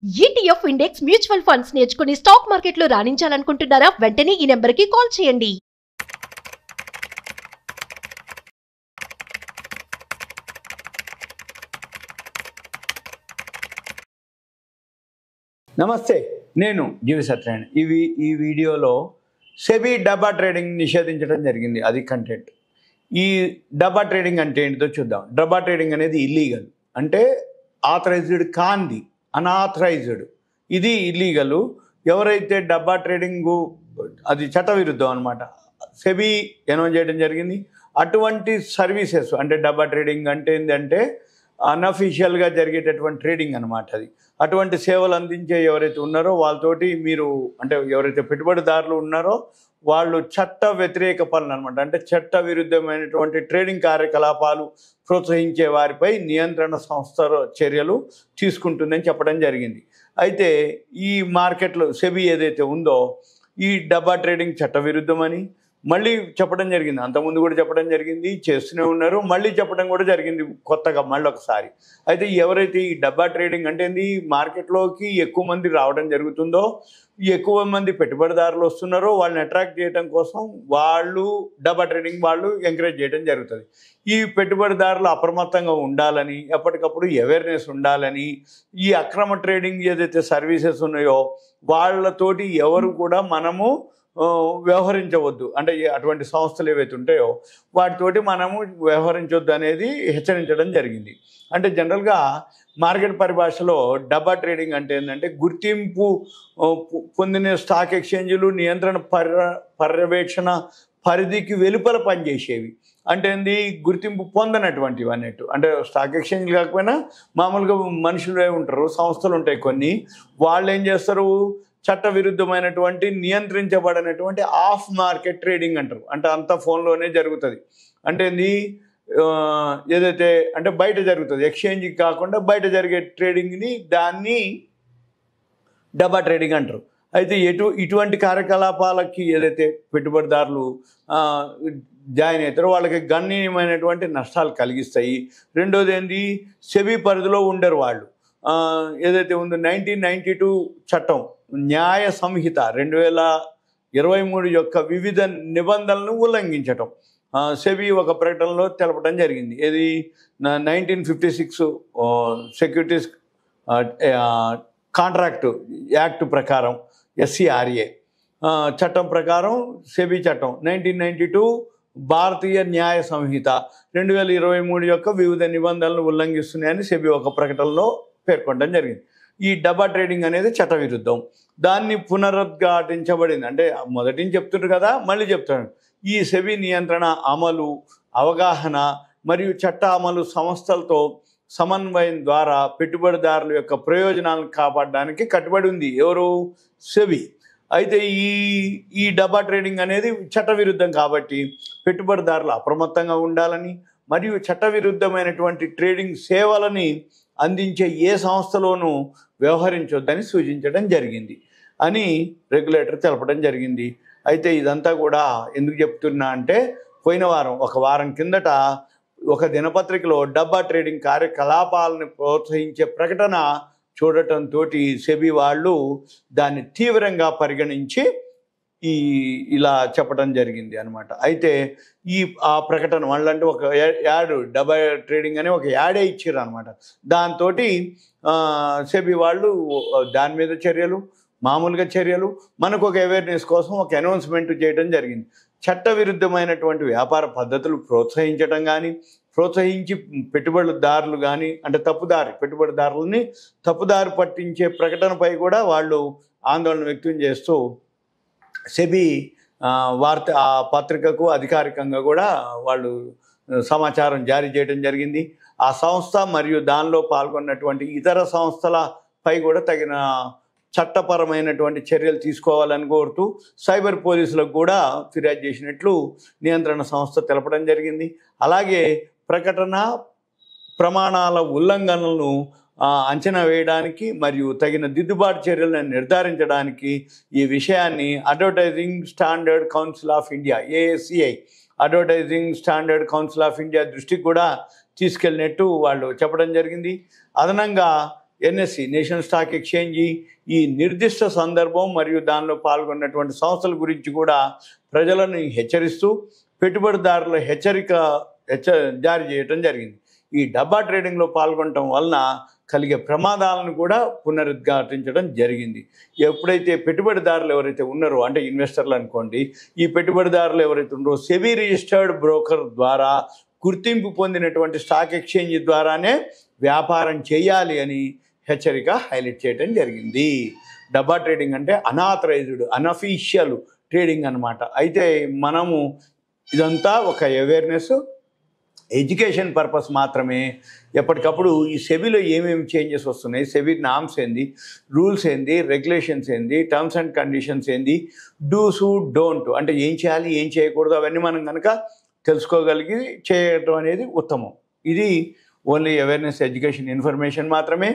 ETF index mutual funds నేర్చుకుని stock మార్కెట్లో రాణించాలనుకుంటున్నారా? వెంటనే ఈ నెంబర్కి కాల్ చేయండి. నమస్తే, నేను జీవి సత్యనారాయణ. ఈ వీడియోలో సెబీ డబ్బా ట్రేడింగ్ నిషేధించడం జరిగింది. అది కంటెంట్. ఈ డబ్బా ట్రేడింగ్ అంటే ఏంటిదో చూద్దాం. డబ్బా ట్రేడింగ్ అనేది ఇల్లీగల్, అంటే ఆథరైజ్డ్ కాంది, అన్ఆథరైజ్డ్. ఇది ఇల్లీగల్. ఎవరైతే డబ్బా ట్రేడింగు అది చట్టవిరుద్ధం అనమాట, సెబీ అనౌన్స్ చేయడం జరిగింది. అటువంటి సర్వీసెస్ అంటే డబ్బా ట్రేడింగ్ అంటే ఏంటంటే అన్అఫీషియల్గా జరిగేటటువంటి ట్రేడింగ్ అనమాట. అది అటువంటి సేవలు అందించే ఎవరైతే ఉన్నారో వాళ్ళతోటి మీరు అంటే ఎవరైతే పెట్టుబడిదారులు ఉన్నారో వాళ్ళు చట్ట వ్యతిరేక పనులు అనమాట, అంటే చట్ట విరుద్ధమైనటువంటి ట్రేడింగ్ కార్యకలాపాలు ప్రోత్సహించే వారిపై నియంత్రణ సంస్థ చర్యలు తీసుకుంటుందని చెప్పడం జరిగింది. అయితే ఈ మార్కెట్లో సెబీ ఏదైతే ఉందో ఈ డబ్బా ట్రేడింగ్ చట్ట విరుద్ధమని మళ్ళీ చెప్పడం జరిగింది. అంతకుముందు కూడా చెప్పడం జరిగింది, చేస్తూనే ఉన్నారు, మళ్ళీ చెప్పడం కూడా జరిగింది కొత్తగా మళ్ళీ ఒకసారి. అయితే ఎవరైతే ఈ డబ్బా ట్రేడింగ్ అంటే మార్కెట్లోకి ఎక్కువ మంది రావడం జరుగుతుందో, ఎక్కువ మంది పెట్టుబడిదారులు వస్తున్నారో వాళ్ళని అట్రాక్ట్ చేయడం కోసం వాళ్ళు డబ్బా ట్రేడింగ్ వాళ్ళు ఎంకరేజ్ చేయడం జరుగుతుంది. ఈ పెట్టుబడిదారులు అప్రమత్తంగా ఉండాలని, ఎప్పటికప్పుడు అవేర్నెస్ ఉండాలని, ఈ అక్రమ ట్రేడింగ్ ఏదైతే సర్వీసెస్ ఉన్నాయో వాళ్ళతోటి ఎవరు కూడా మనము వ్యవహరించవద్దు, అంటే అటువంటి సంస్థలు ఏవైతే ఉంటాయో వాటితోటి మనము వ్యవహరించవద్దు అనేది హెచ్చరించడం జరిగింది. అంటే జనరల్గా మార్కెట్ పరిభాషలో డబ్బా ట్రేడింగ్ అంటే ఏంటంటే గుర్తింపు పొందిన స్టాక్ ఎక్స్చేంజ్లు నియంత్రణ పర్యవేక్షణ పరిధికి వెలుపల పనిచేసేవి. అంటే ఏంది, గుర్తింపు పొందనటువంటివి అన్నట్టు. అంటే స్టాక్ ఎక్స్చేంజ్లు కాకపోయినా మామూలుగా మనుషులే ఉంటారు, సంస్థలు ఉంటాయి కొన్ని, వాళ్ళు ఏం చేస్తారు, చట్ట విరుద్ధమైనటువంటి నియంత్రించబడినటువంటి ఆఫ్ మార్కెట్ ట్రేడింగ్ అంటారు. అంటే అంతా ఫోన్లోనే జరుగుతుంది. అంటే ఏదైతే అంటే బయట జరుగుతుంది, ఎక్స్చేంజ్ కాకుండా బయట జరిగే ట్రేడింగ్ని దాన్ని డబ్బా ట్రేడింగ్ అంటారు. అయితే ఇటువంటి కార్యకలాపాలకి ఏదైతే పెట్టుబడిదారులు జాయిన్ అవుతారో వాళ్ళకి గణనీయమైనటువంటి నష్టాలు కలిగిస్తాయి. రెండోది ఏంది, సెబీ పరిధిలో ఉండరు వాళ్ళు. ఏదైతే ఉందో 1992 చట్టం న్యాయ సంహిత 2023 యొక్క వివిధ నిబంధనలను ఉల్లంఘించటం సెబీ ఒక ప్రకటనలో తెలపడం జరిగింది. ఇది 1956 సెక్యూరిటీస్ కాంట్రాక్ట్ యాక్ట్ ప్రకారం SCRA చట్టం ప్రకారం సెబీ చట్టం 1992 భారతీయ న్యాయ సంహిత 2023 యొక్క వివిధ నిబంధనలను ఉల్లంఘిస్తున్నాయని సెబీ ఒక ప్రకటనలో పేర్కొనడం జరిగింది. ఈ డబ్బా ట్రేడింగ్ అనేది చట్ట విరుద్ధం. దాన్ని పునరుద్ఘాటించబడింది. అంటే మొదటి చెప్తున్నారు కదా, మళ్ళీ చెప్తాను. ఈ సెబీ నియంత్రణ అమలు, అవగాహన మరియు చట్ట అమలు సంస్థలతో సమన్వయం ద్వారా పెట్టుబడిదారుల యొక్క ప్రయోజనాలను కాపాడడానికి కట్టుబడి ఉంది. ఎవరు? సెబీ. అయితే ఈ డబ్బా ట్రేడింగ్ అనేది చట్ట విరుద్ధం కాబట్టి పెట్టుబడిదారులు అప్రమత్తంగా ఉండాలని మరియు చట్ట విరుద్ధమైనటువంటి ట్రేడింగ్ సేవలని అందించే ఏ సంస్థలోనూ వ్యవహరించొద్దని సూచించడం జరిగింది అని రెగ్యులేటర్ తెలపడం జరిగింది. అయితే ఇదంతా కూడా ఎందుకు చెప్తున్నా అంటే ఒక వారం కిందట ఒక దినపత్రికలో డబ్బా ట్రేడింగ్ కార్యకలాపాలను ప్రోత్సహించే ప్రకటన చూడటంతో సెబీ వాళ్ళు దాన్ని తీవ్రంగా పరిగణించి ఇలా చెప్పడం జరిగింది అనమాట. అయితే ఆ ప్రకటన వాళ్ళంటే ఒక యాడ్, డబ్బా ట్రేడింగ్ అని ఒక యాడే ఇచ్చారు అనమాట. దాంతో సెబీ వాళ్ళు దాని మీద చర్యలు, మామూలుగా చర్యలు, మనకు ఒక అవేర్నెస్ కోసం ఒక అనౌన్స్మెంట్ చేయడం జరిగింది. చట్ట విరుద్ధమైనటువంటి వ్యాపార పద్ధతులు ప్రోత్సహించడం కానీ, ప్రోత్సహించి పెట్టుబడిదారులు కానీ అంటే పెట్టుబడిదారులని తప్పుదారి పట్టించే ప్రకటనపై కూడా వాళ్ళు ఆందోళన వ్యక్తం చేస్తూ సెబీ ఆ పత్రికకు అధికారికంగా కూడా వాళ్ళు సమాచారం జారీ చేయడం జరిగింది. ఆ సంస్థ మరియు దానిలో పాల్గొన్నటువంటి ఇతర సంస్థలపై కూడా తగిన చట్టపరమైనటువంటి చర్యలు తీసుకోవాలని కోరుతూ సైబర్ పోలీసులకు కూడా ఫిర్యాదు చేసినట్లు నియంత్రణ సంస్థ తెలపడం జరిగింది. అలాగే ప్రకటన ప్రమాణాల ఉల్లంఘనలను అంచనా వేయడానికి మరియు తగిన దిద్దుబాటు చర్యలను నిర్ధారించడానికి ఈ విషయాన్ని advertising standard council of India ASCI advertising standard council of India దృష్టికి కూడా తీసుకెళ్ళినట్టు వాళ్ళు చెప్పడం జరిగింది. అదనంగా ఎన్ఎస్సి నేషనల్ స్టాక్ ఎక్స్చేంజ్ ఈ నిర్దిష్ట సందర్భం మరియు దానిలో పాల్గొన్నటువంటి సంస్థల గురించి కూడా ప్రజలను హెచ్చరిస్తూ పెట్టుబడిదారుల జారీ చేయడం జరిగింది. ఈ డబ్బా ట్రేడింగ్లో పాల్గొనటం వలన కలిగే ప్రమాదాలను కూడా పునరుద్ఘాటించడం జరిగింది. ఎప్పుడైతే పెట్టుబడిదారులు ఎవరైతే ఉన్నారో అంటే ఇన్వెస్టర్లు అనుకోండి, ఈ పెట్టుబడిదారులు ఎవరైతే ఉన్నారో సెబీ రిజిస్టర్డ్ బ్రోకర్ ద్వారా గుర్తింపు పొందినటువంటి స్టాక్ ఎక్స్చేంజ్ ద్వారానే వ్యాపారం చేయాలి అని హెచ్చరిక హైలైట్ చేయడం జరిగింది. డబ్బా ట్రేడింగ్ అంటే అనాథరైజ్డ్ అనఫీషియల్ ట్రేడింగ్ అన్నమాట. అయితే మనము ఇదంతా ఒక అవేర్నెస్ ఎడ్యుకేషన్ పర్పస్ మాత్రమే. ఎప్పటికప్పుడు ఈ సెబీలో ఏమేమి చేంజెస్ వస్తున్నాయి, సెబీ నామ్స్ ఏంది, రూల్స్ ఏంది, రెగ్యులేషన్స్ ఏంది, టర్మ్స్ అండ్ కండిషన్స్ ఏంది, డూస్ డోంట్ అంటే ఏం చేయాలి ఏం చేయకూడదు అవన్నీ మనం కనుక తెలుసుకోగలిగి చేయడం అనేది ఉత్తమం. ఇది ఓన్లీ అవేర్నెస్ ఎడ్యుకేషన్ ఇన్ఫర్మేషన్ మాత్రమే.